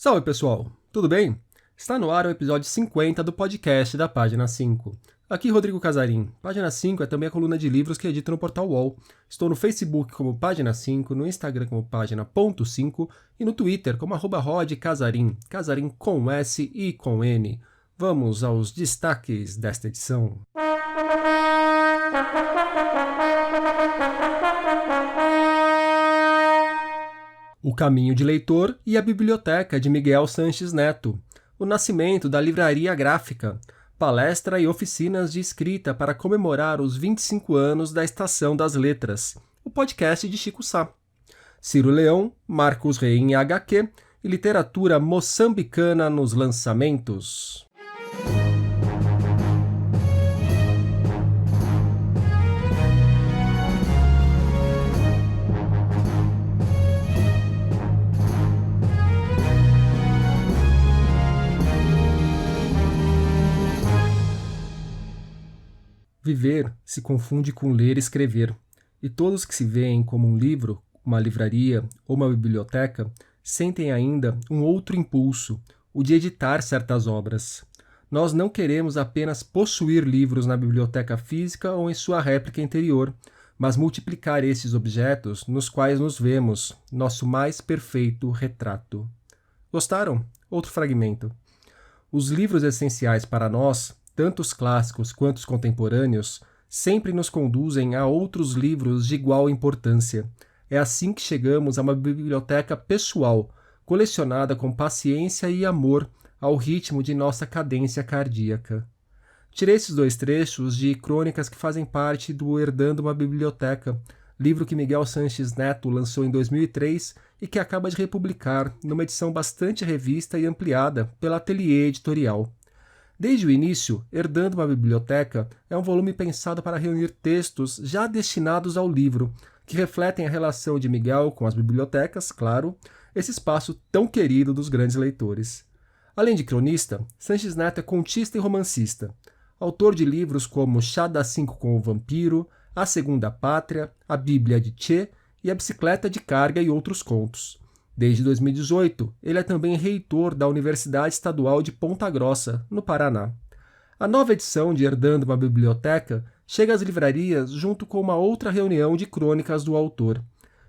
Salve pessoal, tudo bem? Está no ar o episódio 50 do podcast da Página 5. Aqui Rodrigo Casarim. Página 5 é também a coluna de livros que edito no portal UOL. Estou no Facebook como Página 5, no Instagram como Página.5 e no Twitter como @rodcasarim, Casarim com S e com N. Vamos aos destaques desta edição. O Caminho de Leitor e a Biblioteca, de Miguel Sanches Neto. O nascimento da Livraria Gráfica. Palestra e oficinas de escrita para comemorar os 25 anos da Estação das Letras. O podcast de Chico Sá. Ciro Leão, Marcos Rey em HQ e literatura moçambicana nos lançamentos. Viver se confunde com ler e escrever, e todos que se veem como um livro, uma livraria ou uma biblioteca sentem ainda um outro impulso, o de editar certas obras. Nós não queremos apenas possuir livros na biblioteca física ou em sua réplica interior, mas multiplicar esses objetos nos quais nos vemos, nosso mais perfeito retrato. Gostaram? Outro fragmento. Os livros essenciais para nós, tanto os clássicos quanto os contemporâneos, sempre nos conduzem a outros livros de igual importância. É assim que chegamos a uma biblioteca pessoal, colecionada com paciência e amor ao ritmo de nossa cadência cardíaca. Tirei esses dois trechos de crônicas que fazem parte do Herdando uma Biblioteca, livro que Miguel Sanches Neto lançou em 2003 e que acaba de republicar numa edição bastante revista e ampliada pela Ateliê Editorial. Desde o início, Herdando uma Biblioteca é um volume pensado para reunir textos já destinados ao livro, que refletem a relação de Miguel com as bibliotecas, claro, esse espaço tão querido dos grandes leitores. Além de cronista, Sanches Neto é contista e romancista, autor de livros como Chá das 5 com o Vampiro, A Segunda Pátria, A Bíblia de Tchê e A Bicicleta de Carga e outros contos. Desde 2018, ele é também reitor da Universidade Estadual de Ponta Grossa, no Paraná. A nova edição de Herdando uma Biblioteca chega às livrarias junto com uma outra reunião de crônicas do autor.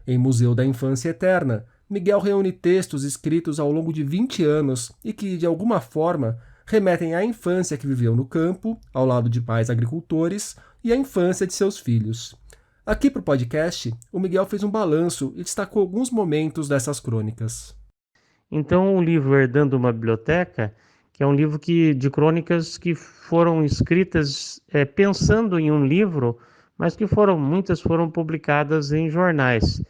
Em Museu da Infância Eterna, Miguel reúne textos escritos ao longo de 20 anos e que, de alguma forma, remetem à infância que viveu no campo, ao lado de pais agricultores, e à infância de seus filhos. Aqui para o podcast, o Miguel fez um balanço e destacou alguns momentos dessas crônicas. Então, o livro Herdando uma Biblioteca, que é um livro de crônicas que foram escritas pensando em um livro, mas que muitas foram publicadas em jornais.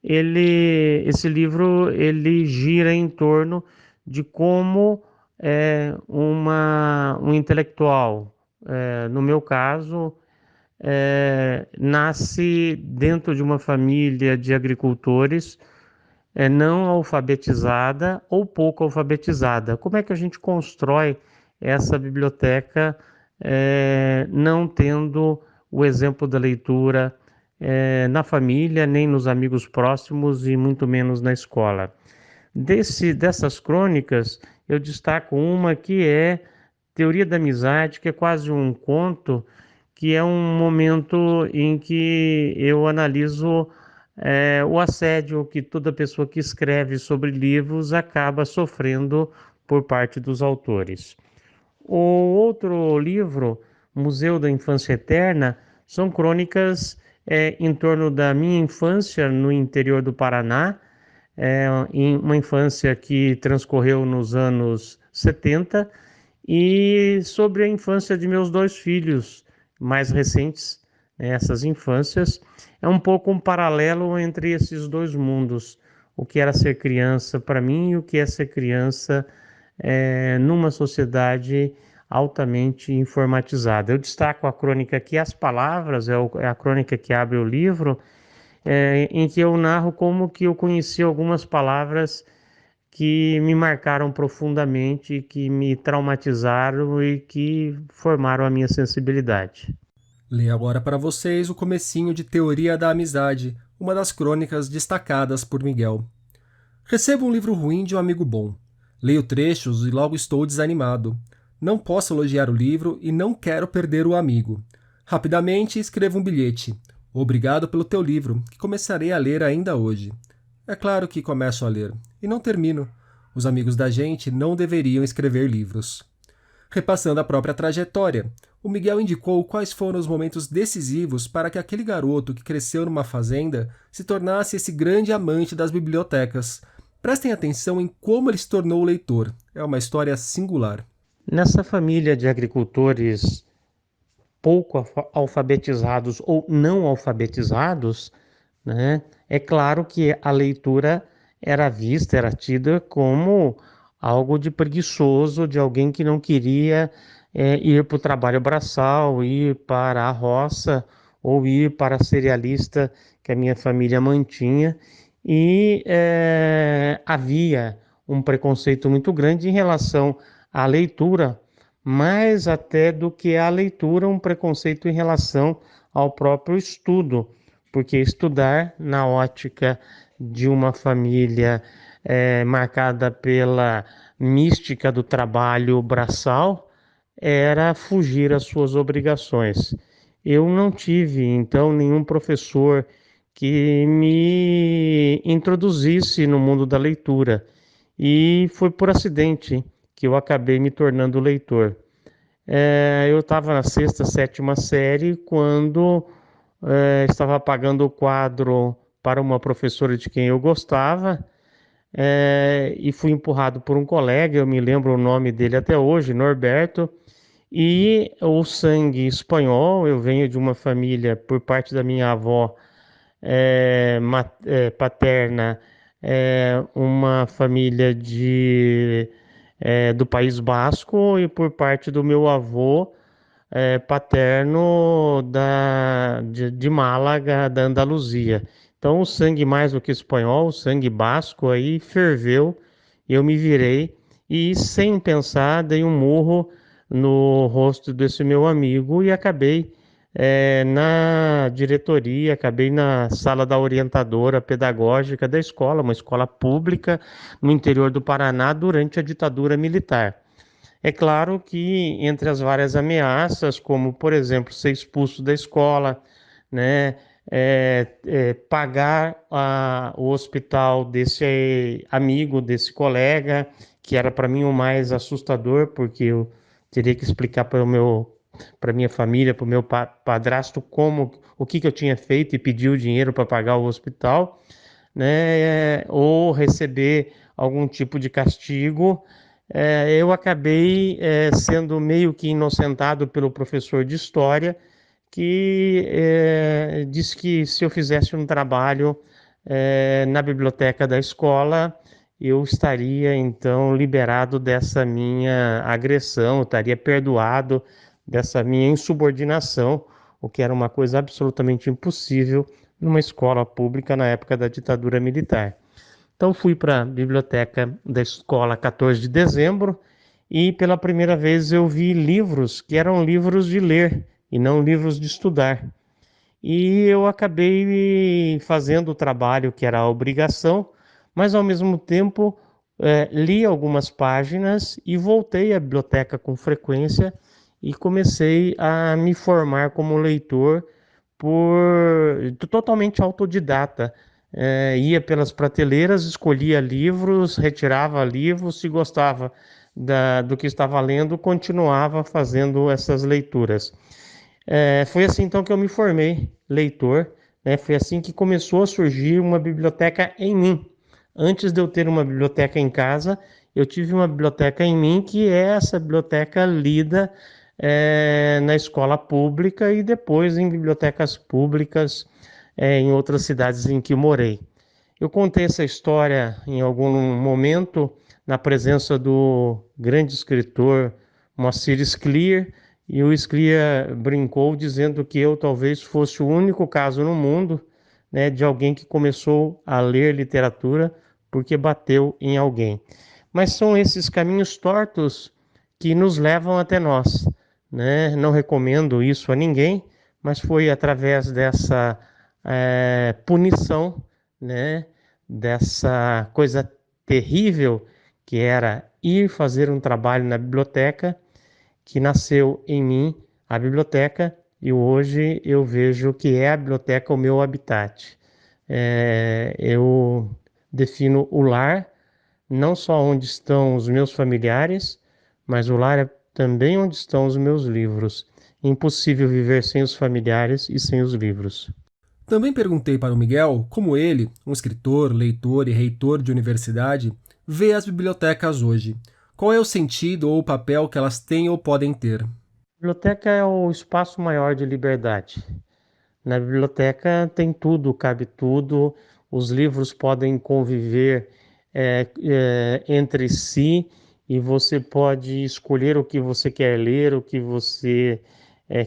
Esse livro gira em torno de como um intelectual, no meu caso, nasce dentro de uma família de agricultores não alfabetizada ou pouco alfabetizada. Como é que a gente constrói essa biblioteca não tendo o exemplo da leitura na família, nem nos amigos próximos e muito menos na escola? Dessas crônicas, eu destaco uma que é Teoria da Amizade, que é quase um conto, que é um momento em que eu analiso o assédio que toda pessoa que escreve sobre livros acaba sofrendo por parte dos autores. O outro livro, Museu da Infância Eterna, são crônicas em torno da minha infância no interior do Paraná, em uma infância que transcorreu nos anos 70, e sobre a infância de meus dois filhos mais recentes, essas infâncias. É um pouco um paralelo entre esses dois mundos, o que era ser criança para mim e o que é ser criança numa sociedade altamente informatizada. Eu destaco a crônica aqui, As Palavras, é a crônica que abre o livro, em que eu narro como que eu conheci algumas palavras que me marcaram profundamente, que me traumatizaram e que formaram a minha sensibilidade. Leio agora para vocês o comecinho de Teoria da Amizade, uma das crônicas destacadas por Miguel. Recebo um livro ruim de um amigo bom. Leio trechos e logo estou desanimado. Não posso elogiar o livro e não quero perder o amigo. Rapidamente escrevo um bilhete. Obrigado pelo teu livro, que começarei a ler ainda hoje. É claro que começo a ler, e não termino. Os amigos da gente não deveriam escrever livros. Repassando a própria trajetória, o Miguel indicou quais foram os momentos decisivos para que aquele garoto que cresceu numa fazenda se tornasse esse grande amante das bibliotecas. Prestem atenção em como ele se tornou leitor. É uma história singular. Nessa família de agricultores pouco alfabetizados ou não alfabetizados, né, é claro que a leitura era vista, era tida como algo de preguiçoso, de alguém que não queria ir para o trabalho braçal, ir para a roça ou ir para a cerealista que a minha família mantinha. E havia um preconceito muito grande em relação à leitura, mais até do que a leitura, um preconceito em relação ao próprio estudo, porque estudar na ótica de uma família marcada pela mística do trabalho braçal era fugir às suas obrigações. Eu não tive, então, nenhum professor que me introduzisse no mundo da leitura, e foi por acidente que eu acabei me tornando leitor. Eu estava na sexta, sétima série quando estava pagando o quadro para uma professora de quem eu gostava, e fui empurrado por um colega, eu me lembro o nome dele até hoje, Norberto, e o sangue espanhol. Eu venho de uma família, por parte da minha avó paterna, uma família do País Basco, e por parte do meu avô paterno de Málaga, da Andaluzia. Então, o sangue mais do que espanhol, o sangue basco aí ferveu, eu me virei e, sem pensar, dei um murro no rosto desse meu amigo e acabei na diretoria, acabei na sala da orientadora pedagógica da escola, uma escola pública no interior do Paraná durante a ditadura militar. É claro que entre as várias ameaças, como por exemplo ser expulso da escola, né, pagar o hospital desse amigo, desse colega, que era para mim o mais assustador, porque eu teria que explicar para minha família, para o meu padrasto, o que eu tinha feito e pedir o dinheiro para pagar o hospital, né, ou receber algum tipo de castigo. Eu acabei sendo meio que inocentado pelo professor de história, que disse que se eu fizesse um trabalho na biblioteca da escola, eu estaria então liberado dessa minha agressão, eu estaria perdoado dessa minha insubordinação, o que era uma coisa absolutamente impossível numa escola pública na época da ditadura militar. Então fui para a biblioteca da escola 14 de dezembro e pela primeira vez eu vi livros que eram livros de ler e não livros de estudar. E eu acabei fazendo o trabalho que era a obrigação, mas ao mesmo tempo li algumas páginas e voltei à biblioteca com frequência e comecei a me formar como leitor totalmente autodidata. Ia pelas prateleiras, escolhia livros, retirava livros, se gostava do que estava lendo, continuava fazendo essas leituras. Foi assim então que eu me formei leitor, né? Foi assim que começou a surgir uma biblioteca em mim. Antes de eu ter uma biblioteca em casa, eu tive uma biblioteca em mim, que é essa biblioteca lida na escola pública e depois em bibliotecas públicas em outras cidades em que morei. Eu contei essa história em algum momento na presença do grande escritor Moacir Scliar, e o Scliar brincou dizendo que eu talvez fosse o único caso no mundo, né, de alguém que começou a ler literatura porque bateu em alguém. Mas são esses caminhos tortos que nos levam até nós, né? Não recomendo isso a ninguém, mas foi através dessa punição, né, dessa coisa terrível que era ir fazer um trabalho na biblioteca, que nasceu em mim, a biblioteca, e hoje eu vejo que é a biblioteca o meu habitat. Eu defino o lar, não só onde estão os meus familiares, mas o lar é também onde estão os meus livros. Impossível viver sem os familiares e sem os livros. Também perguntei para o Miguel como ele, um escritor, leitor e reitor de universidade, vê as bibliotecas hoje. Qual é o sentido ou o papel que elas têm ou podem ter? A biblioteca é o espaço maior de liberdade. Na biblioteca tem tudo, cabe tudo, os livros podem conviver entre si e você pode escolher o que você quer ler, o que você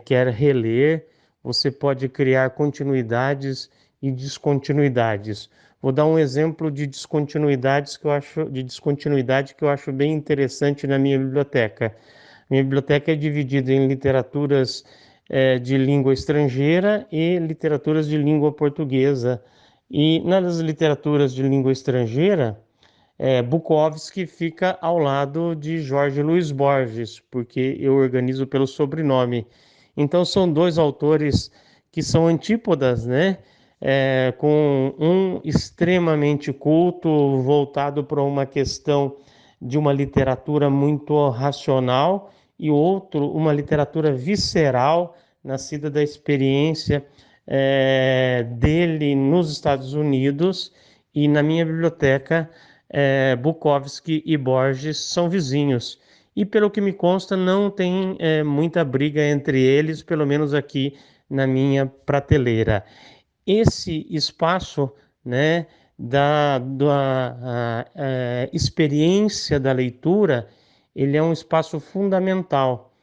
quer reler, você pode criar continuidades e descontinuidades. Vou dar um exemplo de descontinuidade que eu acho bem interessante na minha biblioteca. Minha biblioteca é dividida em literaturas de língua estrangeira e literaturas de língua portuguesa. E nas literaturas de língua estrangeira, Bukowski fica ao lado de Jorge Luiz Borges, porque eu organizo pelo sobrenome. Então são dois autores que são antípodas, né? Com um extremamente culto, voltado para uma questão de uma literatura muito racional, e outro, uma literatura visceral, nascida da experiência dele nos Estados Unidos. E na minha biblioteca, Bukowski e Borges são vizinhos. E pelo que me consta, não tem muita briga entre eles, pelo menos aqui na minha prateleira. Esse espaço, né, da experiência da leitura, ele é um espaço fundamental.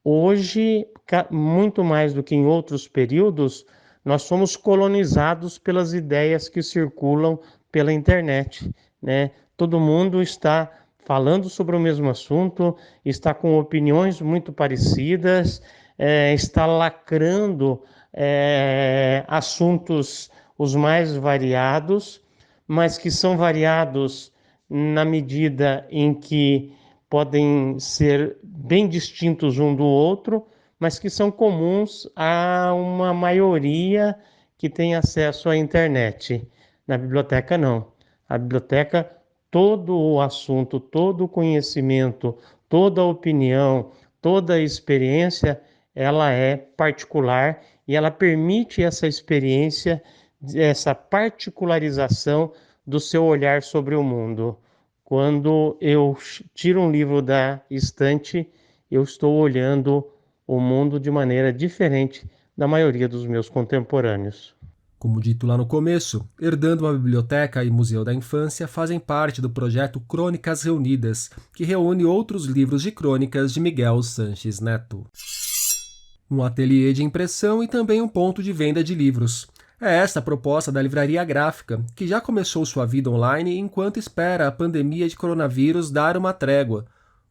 Hoje, muito mais do que em outros períodos, nós somos colonizados pelas ideias que circulam pela internet, né? Todo mundo está falando sobre o mesmo assunto, está com opiniões muito parecidas, está lacrando assuntos os mais variados, mas que são variados na medida em que podem ser bem distintos um do outro, mas que são comuns a uma maioria que tem acesso à internet. Na biblioteca, não. A biblioteca, todo o assunto, todo o conhecimento, toda a opinião, toda a experiência, ela é particular e ela permite essa experiência, essa particularização do seu olhar sobre o mundo. Quando eu tiro um livro da estante, eu estou olhando o mundo de maneira diferente da maioria dos meus contemporâneos. Como dito lá no começo, Herdando uma Biblioteca e Museu da Infância fazem parte do projeto Crônicas Reunidas, que reúne outros livros de crônicas de Miguel Sanches Neto. Um ateliê de impressão e também um ponto de venda de livros. É esta a proposta da Livraria Gráfica, que já começou sua vida online enquanto espera a pandemia de coronavírus dar uma trégua,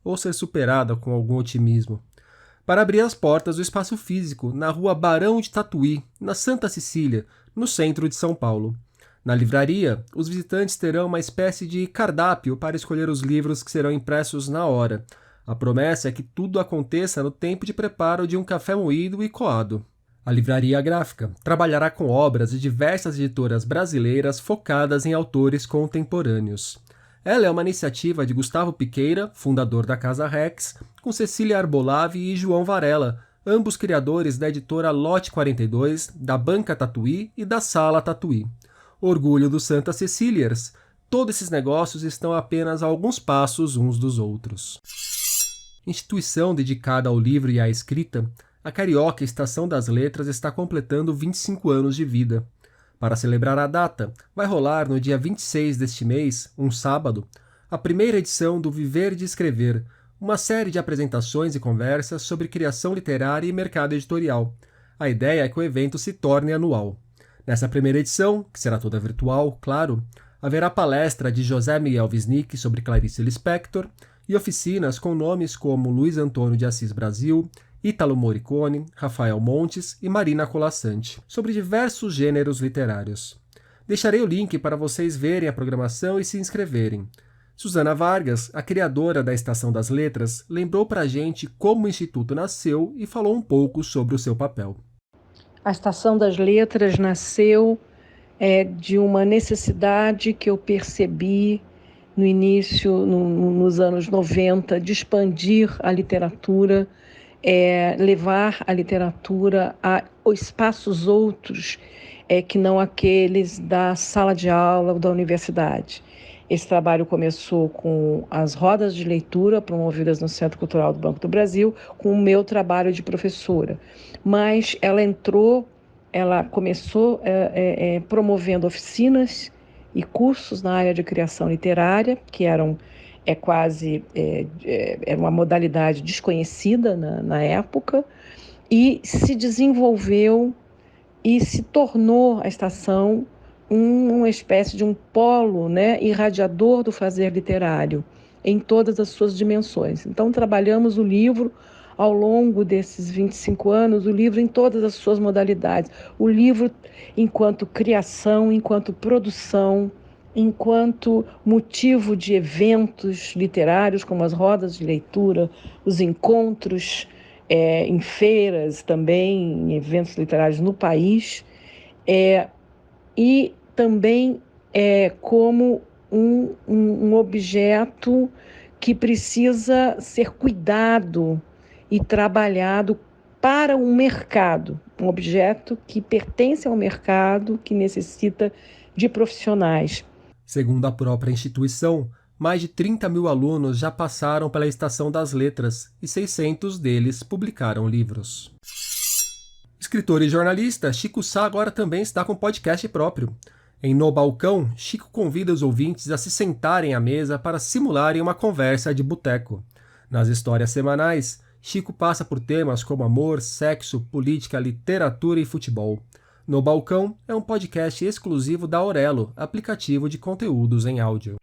ou ser superada com algum otimismo, para abrir as portas do espaço físico na rua Barão de Tatuí, na Santa Cecília, no centro de São Paulo. Na livraria, os visitantes terão uma espécie de cardápio para escolher os livros que serão impressos na hora. A promessa é que tudo aconteça no tempo de preparo de um café moído e coado. A Livraria Gráfica trabalhará com obras de diversas editoras brasileiras focadas em autores contemporâneos. Ela é uma iniciativa de Gustavo Piqueira, fundador da Casa Rex, com Cecília Arbolave e João Varela, ambos criadores da editora Lote 42, da Banca Tatuí e da Sala Tatuí. Orgulho dos Santa Cecíliers, todos esses negócios estão apenas a alguns passos uns dos outros. Instituição dedicada ao livro e à escrita, a Carioca Estação das Letras está completando 25 anos de vida. Para celebrar a data, vai rolar no dia 26 deste mês, um sábado, a primeira edição do Viver de Escrever, uma série de apresentações e conversas sobre criação literária e mercado editorial. A ideia é que o evento se torne anual. Nessa primeira edição, que será toda virtual, claro, haverá palestra de José Miguel Wisnik sobre Clarice Lispector e oficinas com nomes como Luiz Antônio de Assis Brasil, Ítalo Morricone, Rafael Montes e Marina Colasanti, sobre diversos gêneros literários. Deixarei o link para vocês verem a programação e se inscreverem. Susana Vargas, a criadora da Estação das Letras, lembrou para a gente como o Instituto nasceu e falou um pouco sobre o seu papel. A Estação das Letras nasceu de uma necessidade que eu percebi no início, nos anos 90, de expandir a literatura, levar a literatura a espaços outros que não aqueles da sala de aula ou da universidade. Esse trabalho começou com as rodas de leitura promovidas no Centro Cultural do Banco do Brasil, com o meu trabalho de professora. Mas ela começou promovendo oficinas e cursos na área de criação literária, que era uma modalidade desconhecida na época, e se desenvolveu e se tornou a estação uma espécie de um polo, irradiador do fazer literário em todas as suas dimensões. Então, trabalhamos o livro ao longo desses 25 anos, o livro em todas as suas modalidades. O livro enquanto criação, enquanto produção, enquanto motivo de eventos literários, como as rodas de leitura, os encontros em feiras também, em eventos literários no país, e também como um objeto que precisa ser cuidado e trabalhado para um mercado, um objeto que pertence ao mercado, que necessita de profissionais. Segundo a própria instituição, mais de 30 mil alunos já passaram pela Estação das Letras e 600 deles publicaram livros. Escritor e jornalista, Chico Sá agora também está com podcast próprio. Em No Balcão, Chico convida os ouvintes a se sentarem à mesa para simularem uma conversa de boteco. Nas histórias semanais, Chico passa por temas como amor, sexo, política, literatura e futebol. No Balcão é um podcast exclusivo da Aurelo, aplicativo de conteúdos em áudio.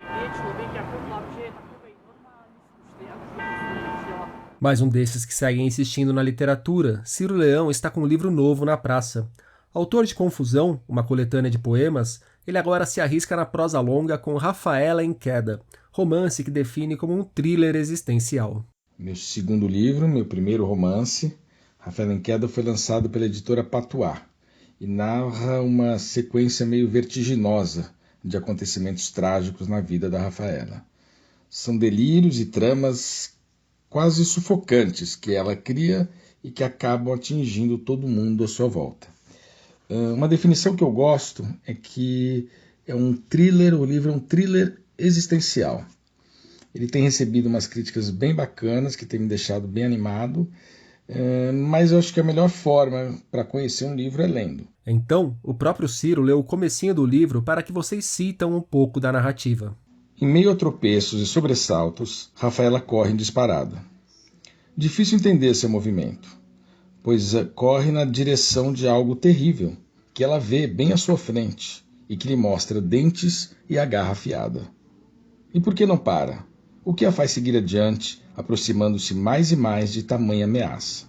Mais um desses que seguem insistindo na literatura, Ciro Leão está com um livro novo na praça. Autor de Confusão, uma coletânea de poemas, ele agora se arrisca na prosa longa com Rafaela em Queda, romance que define como um thriller existencial. Meu segundo livro, meu primeiro romance, Rafaela em Queda, foi lançado pela editora Patuá e narra uma sequência meio vertiginosa de acontecimentos trágicos na vida da Rafaela. São delírios e tramas quase sufocantes que ela cria e que acabam atingindo todo mundo à sua volta. Uma definição que eu gosto é que o livro é um thriller existencial. Ele tem recebido umas críticas bem bacanas, que tem me deixado bem animado, mas eu acho que a melhor forma para conhecer um livro é lendo. Então, o próprio Ciro leu o comecinho do livro para que vocês citam um pouco da narrativa. Em meio a tropeços e sobressaltos, Rafaela corre em disparada. Difícil entender seu movimento, pois corre na direção de algo terrível, que ela vê bem à sua frente e que lhe mostra dentes e a garra afiada. E por que não para? O que a faz seguir adiante, aproximando-se mais e mais de tamanha ameaça?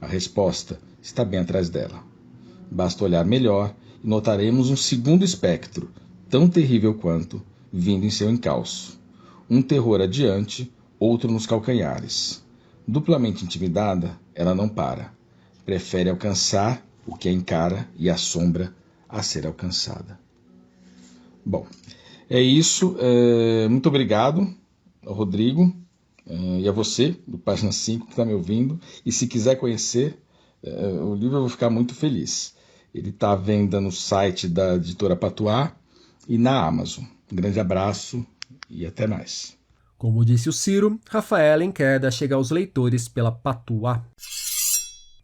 A resposta está bem atrás dela. Basta olhar melhor e notaremos um segundo espectro, tão terrível quanto, vindo em seu encalço. Um terror adiante, outro nos calcanhares. Duplamente intimidada, ela não para. Prefere alcançar o que a encara e assombra a ser alcançada. Bom, é isso. Muito obrigado ao Rodrigo e a você, do Página 5, que está me ouvindo. E se quiser conhecer o livro, eu vou ficar muito feliz. Ele está à venda no site da editora Patuá e na Amazon. Um grande abraço e até mais. Como disse o Ciro, Rafaela em Queda chega aos leitores pela Patuá.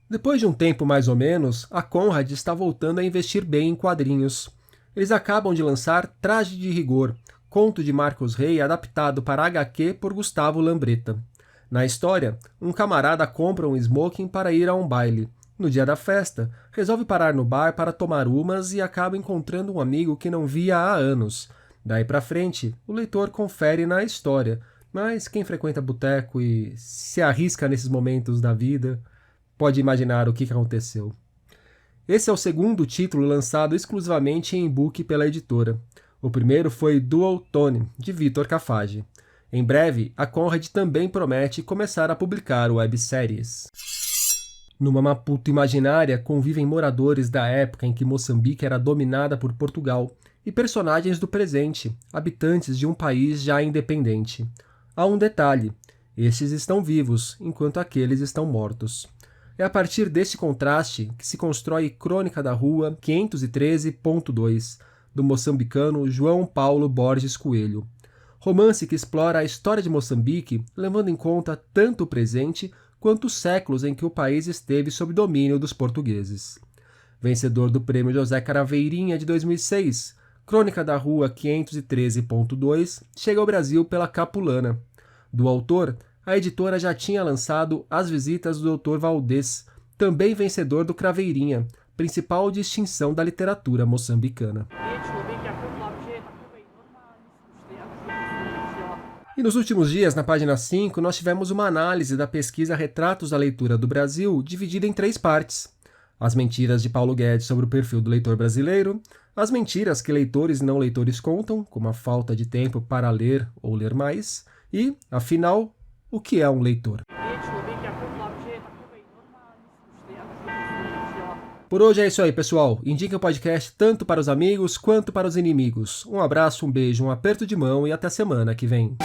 Depois de um tempo mais ou menos, a Conrad está voltando a investir bem em quadrinhos. Eles acabam de lançar Traje de Rigor, conto de Marcos Rey adaptado para HQ por Gustavo Lambreta. Na história, um camarada compra um smoking para ir a um baile. No dia da festa, resolve parar no bar para tomar umas e acaba encontrando um amigo que não via há anos. Daí pra frente, o leitor confere na história, mas quem frequenta boteco e se arrisca nesses momentos da vida pode imaginar o que aconteceu. Esse é o segundo título lançado exclusivamente em e-book pela editora. O primeiro foi Dual Tone, de Vitor Cafage. Em breve, a Conrad também promete começar a publicar webséries. Numa Maputo imaginária convivem moradores da época em que Moçambique era dominada por Portugal e personagens do presente, habitantes de um país já independente. Há um detalhe: estes estão vivos, enquanto aqueles estão mortos. É a partir deste contraste que se constrói Crônica da Rua 513.2, do moçambicano João Paulo Borges Coelho. Romance que explora a história de Moçambique, levando em conta tanto o presente quanto os séculos em que o país esteve sob domínio dos portugueses. Vencedor do Prêmio José Caraveirinha de 2006, Crônica da Rua 513.2 chega ao Brasil pela Capulana. Do autor, a editora já tinha lançado As Visitas do Dr. Valdez, também vencedor do Craveirinha, principal distinção da literatura moçambicana. E nos últimos dias, na página 5, nós tivemos uma análise da pesquisa Retratos da Leitura do Brasil, dividida em 3 partes. As mentiras de Paulo Guedes sobre o perfil do leitor brasileiro, as mentiras que leitores e não leitores contam, como a falta de tempo para ler ou ler mais, e, afinal, o que é um leitor? Por hoje é isso aí, pessoal. Indique o podcast tanto para os amigos quanto para os inimigos. Um abraço, um beijo, um aperto de mão e até semana que vem.